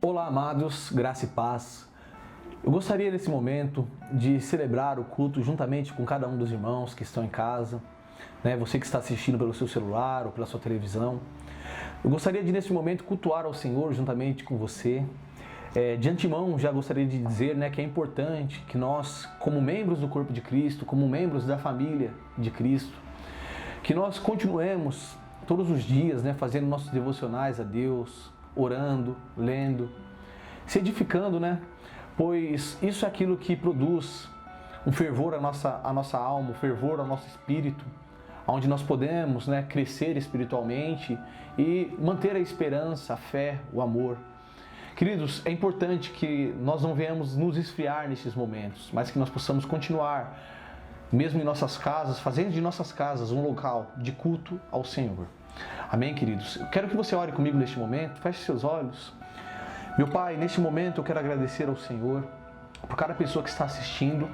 Olá, amados, graça e paz. Eu gostaria nesse momento de celebrar o culto juntamente com cada um dos irmãos que estão em casa, você que está assistindo pelo seu celular ou pela sua televisão. Eu gostaria de nesse momento cultuar ao Senhor juntamente com você. De antemão já gostaria de dizer que é importante que nós, como membros do corpo de Cristo, como membros da família de Cristo, que nós continuemos todos os dias fazendo nossos devocionais a Deus, orando, lendo, se edificando, pois isso é aquilo que produz um fervor à nossa alma, um fervor ao nosso espírito, onde nós podemos crescer espiritualmente e manter a esperança, a fé, o amor. Queridos, é importante que nós não venhamos nos esfriar nesses momentos, mas que nós possamos continuar, mesmo em nossas casas, fazendo de nossas casas um local de culto ao Senhor. Amém, queridos? Eu quero que você ore comigo neste momento, feche seus olhos. Meu Pai, neste momento eu quero agradecer ao Senhor por cada pessoa que está assistindo,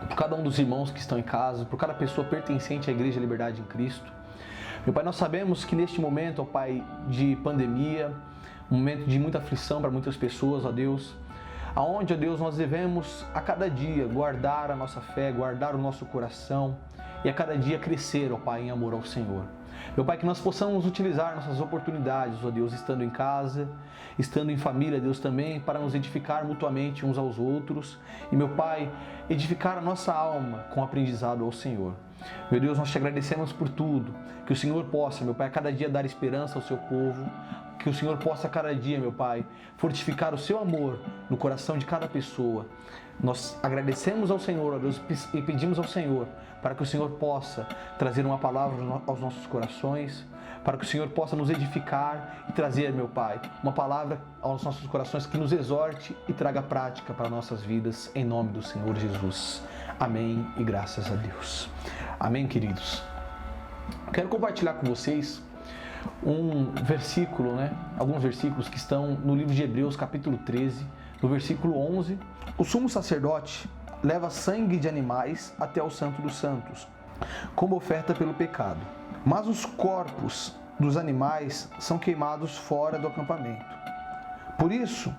por cada um dos irmãos que estão em casa, por cada pessoa pertencente à Igreja Liberdade em Cristo. Meu Pai, nós sabemos que neste momento, ó Pai, de pandemia, um momento de muita aflição para muitas pessoas, ó Deus, aonde, ó Deus, nós devemos a cada dia guardar a nossa fé, guardar o nosso coração e a cada dia crescer, ó Pai, em amor ao Senhor. Meu Pai, que nós possamos utilizar nossas oportunidades, ó Deus, estando em casa, estando em família, Deus, também, para nos edificar mutuamente uns aos outros. E, meu Pai, edificar a nossa alma com aprendizado ao Senhor. Meu Deus, nós te agradecemos por tudo. Que o Senhor possa, meu Pai, a cada dia dar esperança ao seu povo. Que o Senhor possa a cada dia, meu Pai, fortificar o seu amor no coração de cada pessoa. Nós agradecemos ao Senhor, ó Deus, e pedimos ao Senhor para que o Senhor possa trazer uma palavra aos nossos corações, para que o Senhor possa nos edificar e trazer, meu Pai, uma palavra aos nossos corações que nos exorte e traga prática para nossas vidas, em nome do Senhor Jesus. Amém e graças a Deus. Amém, queridos. Quero compartilhar com vocês um versículo, alguns versículos que estão no livro de Hebreus, capítulo 13, no versículo 11. O sumo sacerdote leva sangue de animais até o Santo dos Santos, como oferta pelo pecado. Mas os corpos dos animais são queimados fora do acampamento. Por isso,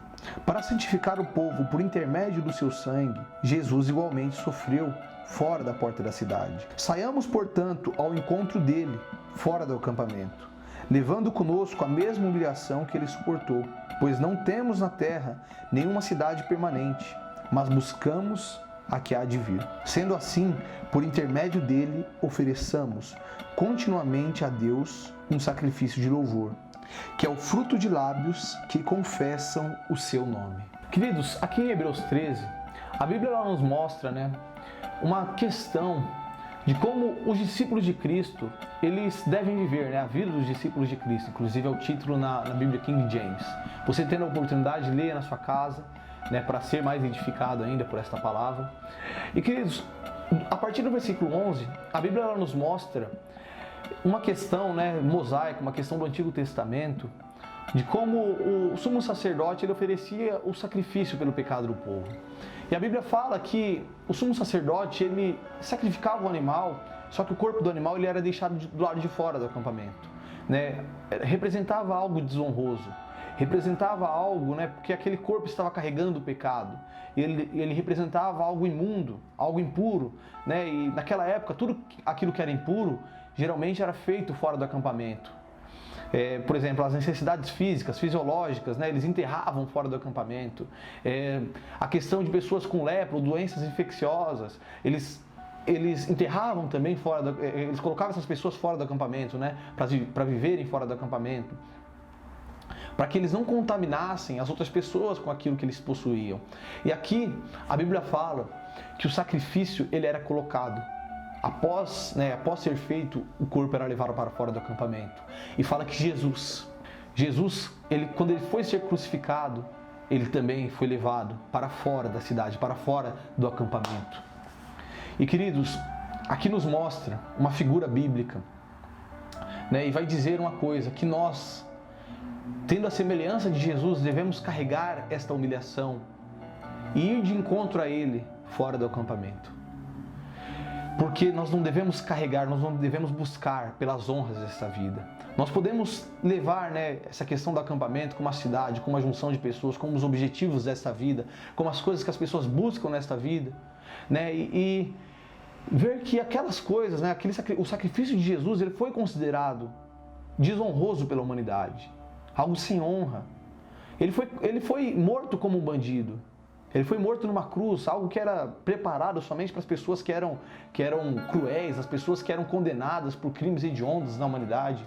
para santificar o povo por intermédio do seu sangue, Jesus igualmente sofreu fora da porta da cidade. Saiamos, portanto, ao encontro dele, fora do acampamento, levando conosco a mesma humilhação que ele suportou, pois não temos na terra nenhuma cidade permanente, mas buscamos a que há de vir. Sendo assim, por intermédio dele, ofereçamos continuamente a Deus um sacrifício de louvor, que é o fruto de lábios que confessam o seu nome. Queridos, aqui em Hebreus 13, a Bíblia nos mostra uma questão de como os discípulos de Cristo, eles devem viver, a vida dos discípulos de Cristo. Inclusive é o título na Bíblia King James. Você tendo a oportunidade, leia na sua casa, para ser mais edificado ainda por esta palavra. E, queridos, a partir do versículo 11, a Bíblia ela nos mostra uma questão mosaica, uma questão do Antigo Testamento, de como o sumo sacerdote ele oferecia o sacrifício pelo pecado do povo. E a Bíblia fala que o sumo sacerdote ele sacrificava o animal, só que o corpo do animal ele era deixado do lado de fora do acampamento. Representava algo desonroso, representava algo, porque aquele corpo estava carregando o pecado. Ele representava algo imundo, algo impuro, E naquela época tudo aquilo que era impuro geralmente era feito fora do acampamento. Por exemplo, as necessidades físicas, fisiológicas, eles enterravam fora do acampamento. A questão de pessoas com lepra ou doenças infecciosas, eles enterravam também eles colocavam essas pessoas fora do acampamento, para viverem fora do acampamento, para que eles não contaminassem as outras pessoas com aquilo que eles possuíam. E aqui a Bíblia fala que o sacrifício ele era colocado. Após ser feito, o corpo era levado para fora do acampamento. E fala que Jesus, quando ele foi ser crucificado, ele também foi levado para fora da cidade, para fora do acampamento. E, queridos, aqui nos mostra uma figura bíblica, e vai dizer uma coisa, que nós, tendo a semelhança de Jesus, devemos carregar esta humilhação e ir de encontro a ele fora do acampamento. Porque nós não devemos carregar, nós não devemos buscar pelas honras desta vida. Nós podemos levar, essa questão do acampamento como uma cidade, como uma junção de pessoas, como os objetivos desta vida, como as coisas que as pessoas buscam nesta vida, e ver que aquelas coisas, o sacrifício de Jesus, ele foi considerado desonroso pela humanidade, algo sem honra. Ele foi morto como um bandido. Ele foi morto numa cruz, algo que era preparado somente para as pessoas que eram cruéis, as pessoas que eram condenadas por crimes hediondos na humanidade.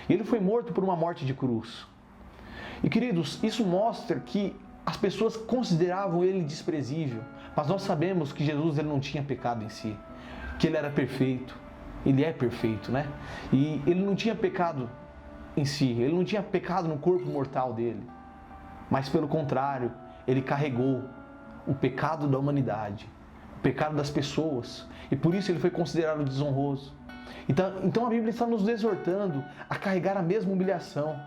Ele foi morto por uma morte de cruz. E queridos, isso mostra que as pessoas consideravam ele desprezível, mas nós sabemos que Jesus ele não tinha pecado em si, que ele era perfeito, ele é perfeito, E ele não tinha pecado em si, ele não tinha pecado no corpo mortal dele, mas pelo contrário, ele carregou o pecado da humanidade, o pecado das pessoas, e por isso ele foi considerado desonroso. Então a Bíblia está nos exortando a carregar a mesma humilhação,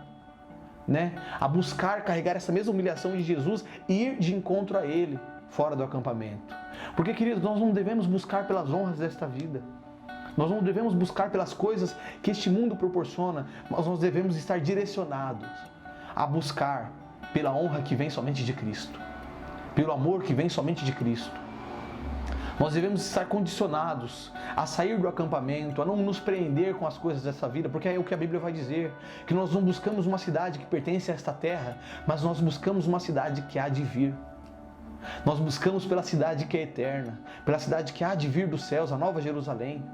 a buscar carregar essa mesma humilhação de Jesus e ir de encontro a Ele fora do acampamento. Porque, queridos, nós não devemos buscar pelas honras desta vida, nós não devemos buscar pelas coisas que este mundo proporciona, mas nós devemos estar direcionados a buscar pela honra que vem somente de Cristo, pelo amor que vem somente de Cristo. Nós devemos estar condicionados a sair do acampamento, a não nos prender com as coisas dessa vida, porque é o que a Bíblia vai dizer, que nós não buscamos uma cidade que pertence a esta terra, mas nós buscamos uma cidade que há de vir. Nós buscamos pela cidade que é eterna, pela cidade que há de vir dos céus, a Nova Jerusalém.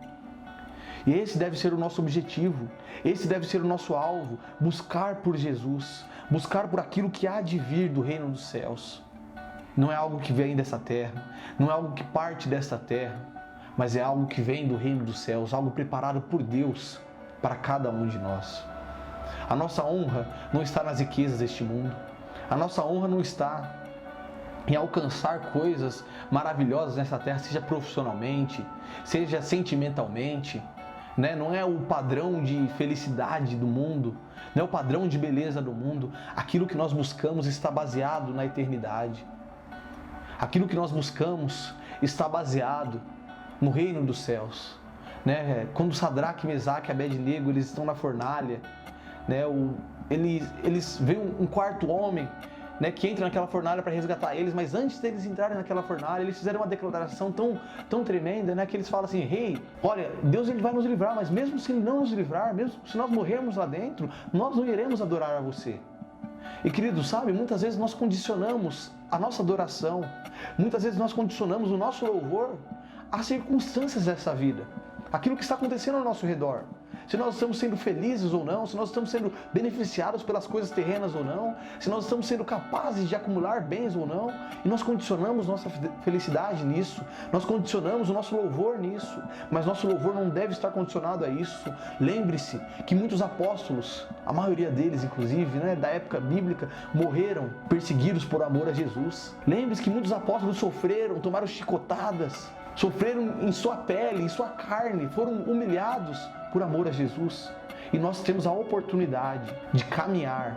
E esse deve ser o nosso objetivo, esse deve ser o nosso alvo, buscar por Jesus, buscar por aquilo que há de vir do reino dos céus. Não é algo que vem dessa terra, não é algo que parte desta terra, mas é algo que vem do reino dos céus, algo preparado por Deus para cada um de nós. A nossa honra não está nas riquezas deste mundo, a nossa honra não está em alcançar coisas maravilhosas nessa terra, seja profissionalmente, seja sentimentalmente, Não é o padrão de felicidade do mundo, não é o padrão de beleza do mundo. Aquilo que nós buscamos está baseado na eternidade. Aquilo que nós buscamos está baseado no reino dos céus. Quando Sadraque, Mesaque e Abednego eles estão na fornalha, eles veem um quarto homem que entra naquela fornalha para resgatar eles, mas antes deles entrarem naquela fornalha, eles fizeram uma declaração tão tremenda, que eles falam assim: Rei, olha, Deus ele vai nos livrar, mas mesmo se Ele não nos livrar, mesmo se nós morrermos lá dentro, nós não iremos adorar a você. E queridos, muitas vezes nós condicionamos a nossa adoração, muitas vezes nós condicionamos o nosso louvor às circunstâncias dessa vida, aquilo que está acontecendo ao nosso redor. Se nós estamos sendo felizes ou não, se nós estamos sendo beneficiados pelas coisas terrenas ou não, se nós estamos sendo capazes de acumular bens ou não, e nós condicionamos nossa felicidade nisso, nós condicionamos o nosso louvor nisso, mas nosso louvor não deve estar condicionado a isso. Lembre-se que muitos apóstolos, a maioria deles inclusive, da época bíblica, morreram perseguidos por amor a Jesus. Lembre-se que muitos apóstolos sofreram, tomaram chicotadas, sofreram em sua pele, em sua carne, foram humilhados por amor a Jesus. E nós temos a oportunidade de caminhar,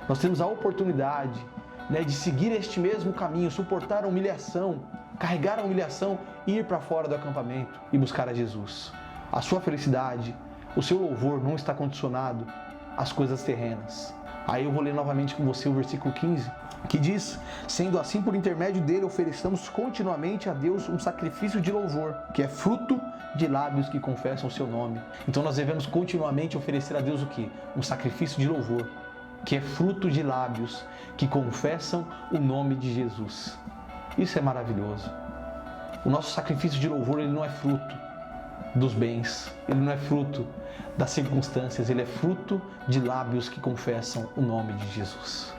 nós temos a oportunidade de seguir este mesmo caminho, suportar a humilhação, carregar a humilhação e ir para fora do acampamento e buscar a Jesus. A sua felicidade, o seu louvor não está condicionado às coisas terrenas. Aí eu vou ler novamente com você o versículo 15, que diz: sendo assim, por intermédio dele, ofereçamos continuamente a Deus um sacrifício de louvor, que é fruto de lábios que confessam o seu nome. Então nós devemos continuamente oferecer a Deus o quê? Um sacrifício de louvor, que é fruto de lábios que confessam o nome de Jesus. Isso é maravilhoso. O nosso sacrifício de louvor, ele não é fruto dos bens, ele não é fruto das circunstâncias, ele é fruto de lábios que confessam o nome de Jesus.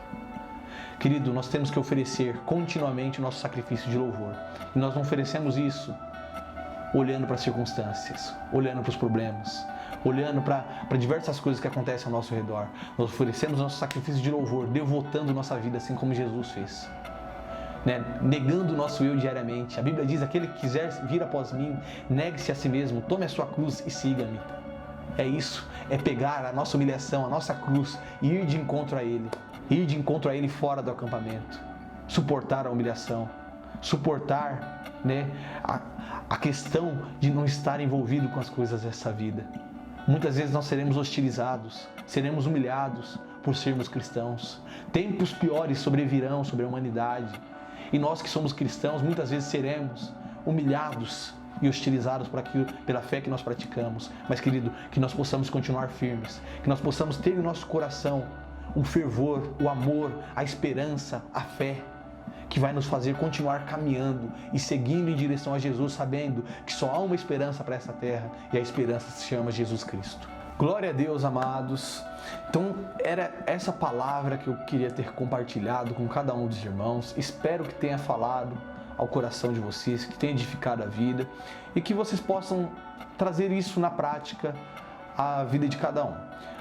Querido, nós temos que oferecer continuamente o nosso sacrifício de louvor. E nós não oferecemos isso olhando para as circunstâncias, olhando para os problemas, olhando para diversas coisas que acontecem ao nosso redor. Nós oferecemos o nosso sacrifício de louvor, devotando nossa vida assim como Jesus fez. Negando o nosso eu diariamente. A Bíblia diz: aquele que quiser vir após mim, negue-se a si mesmo, tome a sua cruz e siga-me. É isso, é pegar a nossa humilhação, a nossa cruz e ir de encontro a Ele. Ir de encontro a Ele fora do acampamento. Suportar a humilhação, suportar a questão de não estar envolvido com as coisas dessa vida. Muitas vezes nós seremos hostilizados, seremos humilhados por sermos cristãos. Tempos piores sobrevirão sobre a humanidade. E nós que somos cristãos, muitas vezes seremos humilhados e hostilizados por aquilo, pela fé que nós praticamos. Mas, querido, que nós possamos continuar firmes, que nós possamos ter em nosso coração o fervor, o amor, a esperança, a fé, que vai nos fazer continuar caminhando e seguindo em direção a Jesus, sabendo que só há uma esperança para essa terra, e a esperança se chama Jesus Cristo. Glória a Deus, amados. Então, era essa palavra que eu queria ter compartilhado com cada um dos irmãos. Espero que tenha falado ao coração de vocês, que tenha edificado a vida e que vocês possam trazer isso na prática à vida de cada um.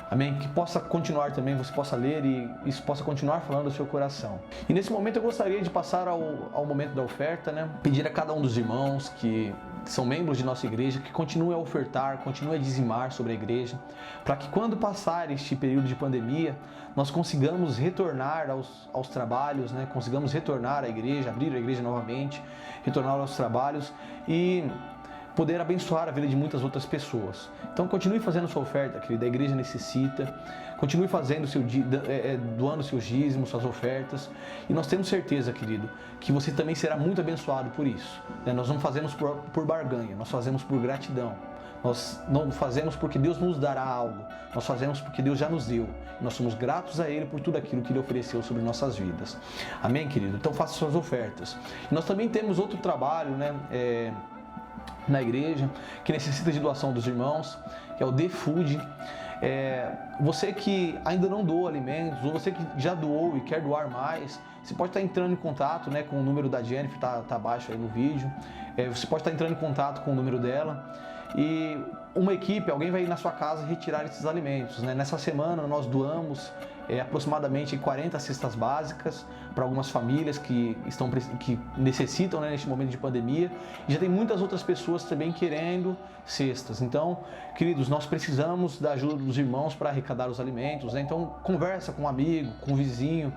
Amém? Que possa continuar também, você possa ler e isso possa continuar falando ao seu coração. E nesse momento eu gostaria de passar ao momento da oferta, né? Pedir a cada um dos irmãos que são membros de nossa igreja que continue a ofertar, continue a dizimar sobre a igreja, para que quando passar este período de pandemia, nós consigamos retornar aos trabalhos, né? Consigamos retornar à igreja, abrir a igreja novamente, retornar aos trabalhos e poder abençoar a vida de muitas outras pessoas. Então continue fazendo sua oferta, querida, a igreja necessita. Continue fazendo doando seus dízimos, suas ofertas. E nós temos certeza, querido, que você também será muito abençoado por isso. Nós não fazemos por barganha, nós fazemos por gratidão. Nós não fazemos porque Deus nos dará algo, nós fazemos porque Deus já nos deu. Nós somos gratos a Ele por tudo aquilo que Ele ofereceu sobre nossas vidas. Amém, querido? Então faça suas ofertas. E nós também temos outro trabalho, né? Na igreja, que necessita de doação dos irmãos, que é o The Food. Você que ainda não doou alimentos, ou você que já doou e quer doar mais, você pode estar entrando em contato, né, com o número da Jennifer, tá abaixo aí no vídeo. Você pode estar entrando em contato com o número dela e uma equipe, alguém vai ir na sua casa retirar esses alimentos, né? Nessa semana nós doamos aproximadamente 40 cestas básicas para algumas famílias que necessitam, né, neste momento de pandemia, e já tem muitas outras pessoas também querendo cestas. Então, queridos, nós precisamos da ajuda dos irmãos para arrecadar os alimentos, né? Então, conversa com um amigo, com um vizinho,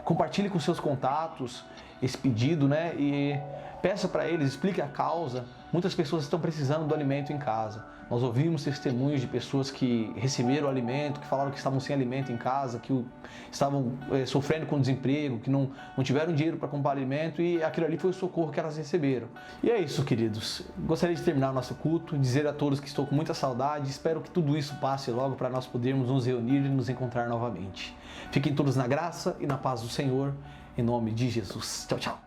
compartilhe com seus contatos esse pedido, né? E peça para eles, explique a causa. Muitas pessoas estão precisando do alimento em casa. Nós ouvimos testemunhos de pessoas que receberam o alimento, que falaram que estavam sem alimento em casa, que estavam sofrendo com desemprego, que não tiveram dinheiro para comprar alimento, e aquilo ali foi o socorro que elas receberam. E é isso, queridos. Gostaria de terminar o nosso culto, dizer a todos que estou com muita saudade, espero que tudo isso passe logo para nós podermos nos reunir e nos encontrar novamente. Fiquem todos na graça e na paz do Senhor, em nome de Jesus. Tchau, tchau.